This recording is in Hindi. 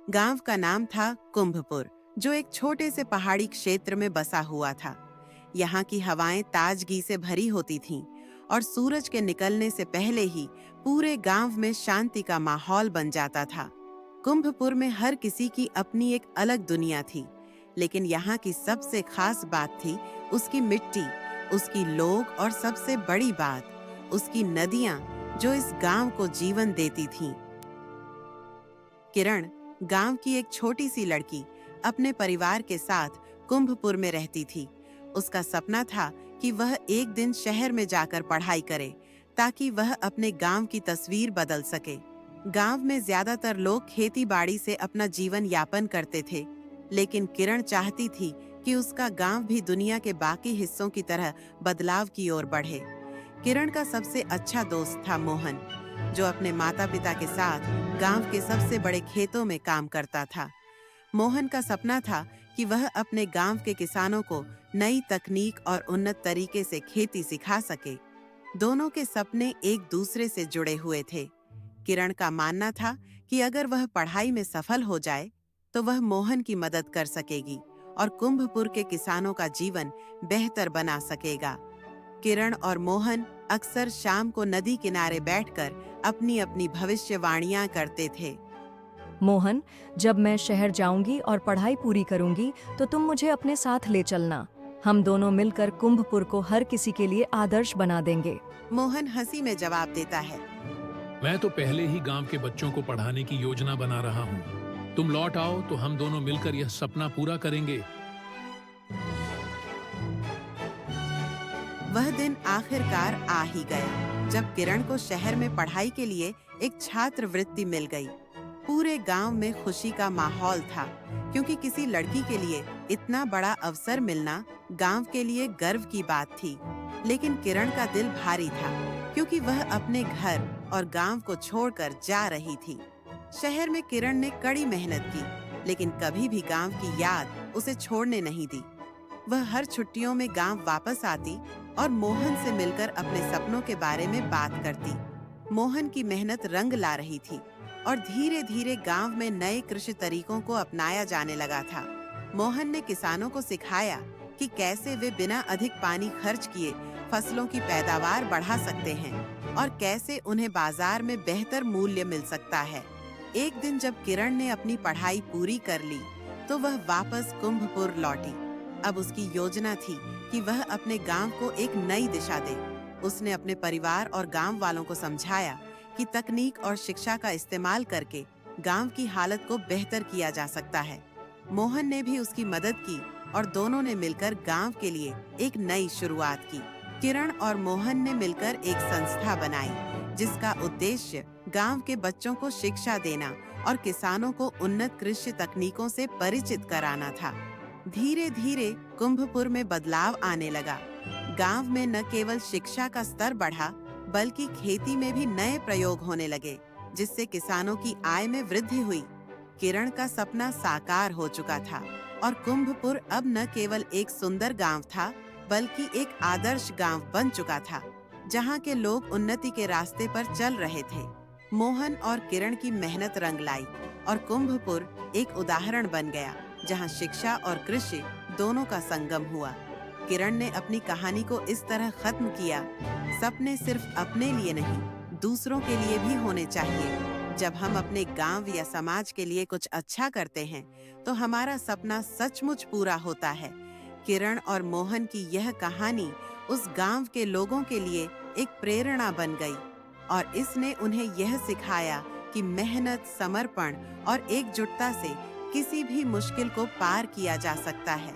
गांव का नाम था कुंभपुर, जो एक छोटे से पहाड़ी क्षेत्र में बसा हुआ था। यहाँ की हवाएं ताजगी से भरी होती थीं और सूरज के निकलने से पहले ही पूरे गांव में शांति का माहौल बन जाता था। कुंभपुर में हर किसी की अपनी एक अलग दुनिया थी, लेकिन यहाँ की सबसे खास बात थी उसकी मिट्टी, उसकी लोग और सबसे बड़ी बात उसकी नदियाँ, जो इस गांव को जीवन देती थीं। किरण, गांव की एक छोटी सी लड़की, अपने परिवार के साथ कुंभपुर में रहती थी। उसका सपना था कि वह एक दिन शहर में जाकर पढ़ाई करे, ताकि वह अपने गांव की तस्वीर बदल सके। गांव में ज्यादातर लोग खेती बाड़ी से अपना जीवन यापन करते थे, लेकिन किरण चाहती थी कि उसका गांव भी दुनिया के बाकी हिस्सों की तरह बदलाव की ओर बढ़े। किरण का सबसे अच्छा दोस्त था मोहन, जो अपने माता पिता के साथ गांव के सबसे बड़े खेतों में काम करता था। मोहन का सपना था कि वह अपने गांव के किसानों को नई तकनीक और उन्नत तरीके से खेती सिखा सके। दोनों के सपने एक दूसरे से जुड़े हुए थे। किरण का मानना था कि अगर वह पढ़ाई में सफल हो जाए, तो वह मोहन की मदद कर सकेगी और कुंभपुर के किसानों का जीवन बेहतर बना सकेगा। किरण और मोहन अक्सर शाम को नदी किनारे बैठकर अपनी अपनी भविष्यवाणियां करते थे। मोहन, जब मैं शहर जाऊंगी और पढ़ाई पूरी करूंगी तो तुम मुझे अपने साथ ले चलना। हम दोनों मिलकर कुंभपुर को हर किसी के लिए आदर्श बना देंगे। मोहन हंसी में जवाब देता है, मैं तो पहले ही गांव के बच्चों को पढ़ाने की योजना बना रहा हूँ। तुम लौट आओ तो हम दोनों मिलकर यह सपना पूरा करेंगे। वह दिन आखिरकार आ ही गया, जब किरण को शहर में पढ़ाई के लिए एक छात्रवृत्ति मिल गई। पूरे गांव में खुशी का माहौल था, क्योंकि किसी लड़की के लिए इतना बड़ा अवसर मिलना गांव के लिए गर्व की बात थी। लेकिन किरण का दिल भारी था, क्योंकि वह अपने घर और गांव को छोड़कर जा रही थी। शहर में किरण ने कड़ी मेहनत की, लेकिन कभी भी गांव की याद उसे छोड़ने नहीं दी। वह हर छुट्टियों में गांव वापस आती और मोहन से मिलकर अपने सपनों के बारे में बात करती। मोहन की मेहनत रंग ला रही थी और धीरे धीरे गांव में नए कृषि तरीकों को अपनाया जाने लगा था। मोहन ने किसानों को सिखाया कि कैसे वे बिना अधिक पानी खर्च किए फसलों की पैदावार बढ़ा सकते हैं और कैसे उन्हें बाजार में बेहतर मूल्य मिल सकता है। एक दिन जब किरण ने अपनी पढ़ाई पूरी कर ली, तो वह वापस कुंभपुर लौटी। अब उसकी योजना थी कि वह अपने गांव को एक नई दिशा दे। उसने अपने परिवार और गांव वालों को समझाया कि तकनीक और शिक्षा का इस्तेमाल करके गांव की हालत को बेहतर किया जा सकता है। मोहन ने भी उसकी मदद की और दोनों ने मिलकर गांव के लिए एक नई शुरुआत की। किरण और मोहन ने मिलकर एक संस्था बनाई, जिसका उद्देश्य गांव के बच्चों को शिक्षा देना और किसानों को उन्नत कृषि तकनीकों से परिचित कराना था। धीरे धीरे कुंभपुर में बदलाव आने लगा। गांव में न केवल शिक्षा का स्तर बढ़ा, बल्कि खेती में भी नए प्रयोग होने लगे, जिससे किसानों की आय में वृद्धि हुई। किरण का सपना साकार हो चुका था और कुंभपुर अब न केवल एक सुंदर गांव था, बल्कि एक आदर्श गांव बन चुका था, जहां के लोग उन्नति के रास्ते पर चल रहे थे। मोहन और किरण की मेहनत रंग लाई और कुंभपुर एक उदाहरण बन गया, जहां शिक्षा और कृषि दोनों का संगम हुआ। किरण ने अपनी कहानी को इस तरह खत्म किया, सपने सिर्फ अपने लिए नहीं, दूसरों के लिए भी होने चाहिए। जब हम अपने गांव या समाज के लिए कुछ अच्छा करते हैं, तो हमारा सपना सचमुच पूरा होता है। किरण और मोहन की यह कहानी उस गांव के लोगों के लिए एक प्रेरणा बन गई और इसने उन्हें यह सिखाया कि मेहनत, समर्पण और एकजुटता से किसी भी मुश्किल को पार किया जा सकता है।